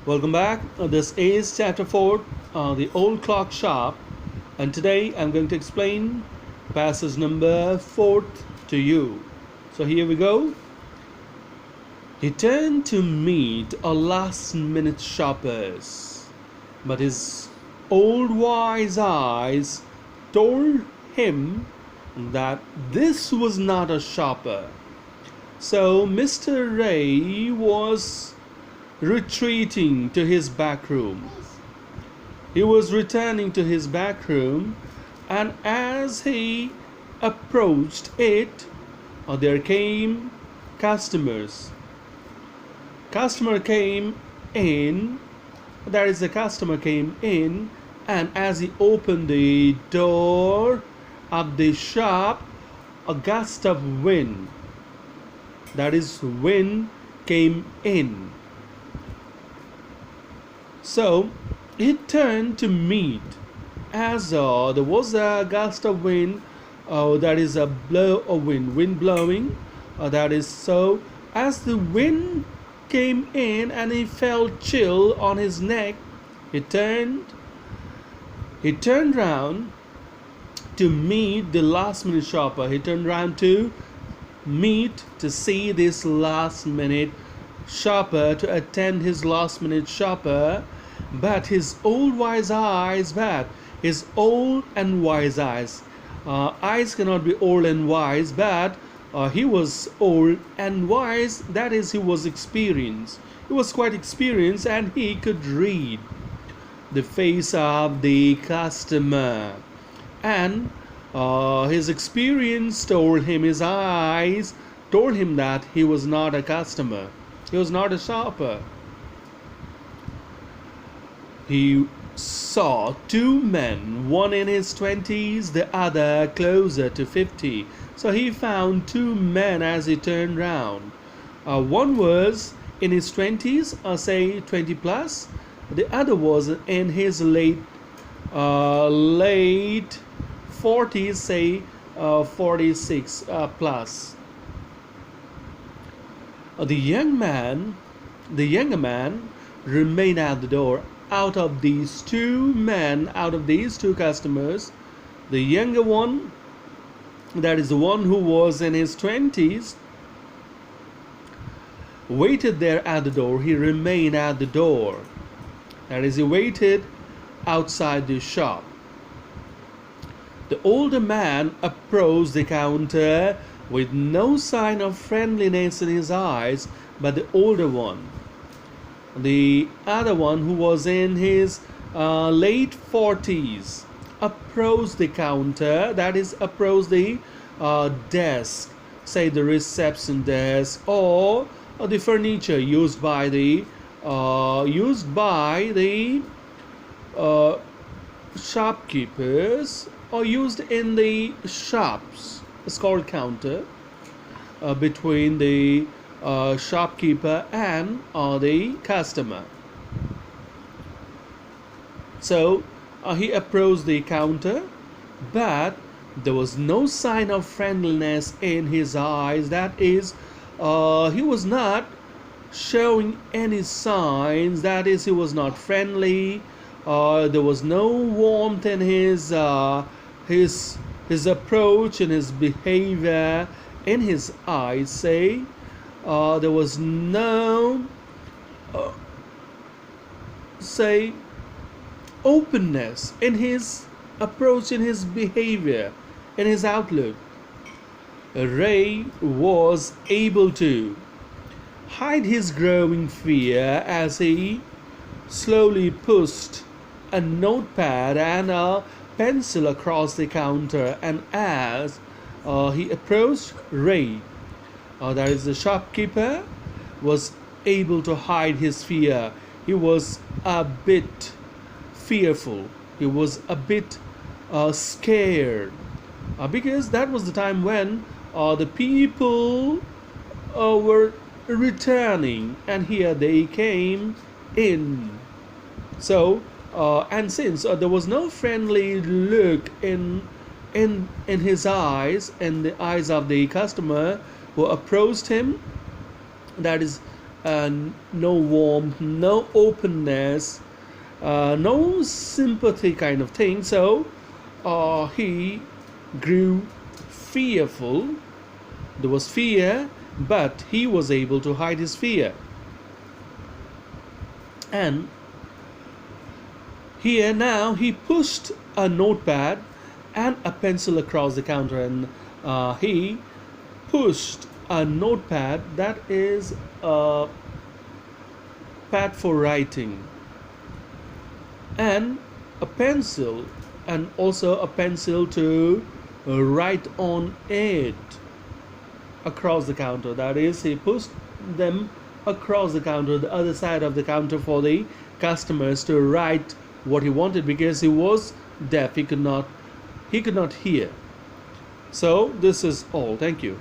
Welcome back. This is chapter 4, the old clock shop, and today I'm going to explain passage number 4 to you. So here we go. He turned to meet a last minute shoppers, but his old wise eyes told him that this was not a shopper. So Mr. Ray was retreating to his back room. He was returning to his back room, and as he approached it, there came customers. Customer came in. That is, the customer came in, and as he opened the door of the shop, a gust of wind. That is, wind came in. So he turned to meet as there was a gust of wind, that is a blow of wind blowing. That is so. As the wind came in and he felt chill on his neck, he turned round to meet the last minute shopper. He turned round to see this last minute shopper, to attend his last minute shopper. But his old wise eyes, his old and wise eyes, eyes cannot be old and wise, but he was old and wise. That is, he was experienced. He was quite experienced, and he could read the face of the customer. And his experience told him, his eyes told him that he was not a customer. He was not a shopper. He saw two men, one in his 20s, the other closer to 50. So he found two men as he turned round. One was in his 20s, or say 20 plus. The other was in his late 40s, say 46 plus. The younger man remained at the door. Out of these two customers, the younger one, that is the one who was in his 20s, waited there at the door. He remained at the door. That is, he waited outside the shop. The older man approached the counter with no sign of friendliness in his eyes, but the older one, the other one who was in his late 40s, approached the counter, that is, approached the desk, say the reception desk, or the furniture used by the shopkeepers, or used in the shops. It's called counter, between the shopkeeper and the customer. So he approached the counter, but there was no sign of friendliness in his eyes. That is, he was not showing any signs. That is, he was not friendly. There was no warmth in his approach and his behavior, in his eyes, say. There was no, say, openness in his approach, in his behavior, in his outlook. Ray was able to hide his growing fear as he slowly pushed a notepad and a pencil across the counter, and as he approached Ray, that is, the shopkeeper, was able to hide his fear. He was a bit fearful. He was a bit scared, because that was the time when the people were returning, and here they came in. So and since there was no friendly look in his eyes, in the eyes of the customer who approached him, that is, and no warmth, no openness, no sympathy kind of thing. So he grew fearful. There was fear, but he was able to hide his fear. And here now he pushed a notepad and a pencil across the counter, and he pushed a notepad, that is a pad for writing, and a pencil, and also a pencil to write on it across the counter. That is, he pushed them across the counter, the other side of the counter, for the customers to write what he wanted, because he was deaf, he could not hear. So this is all. Thank you.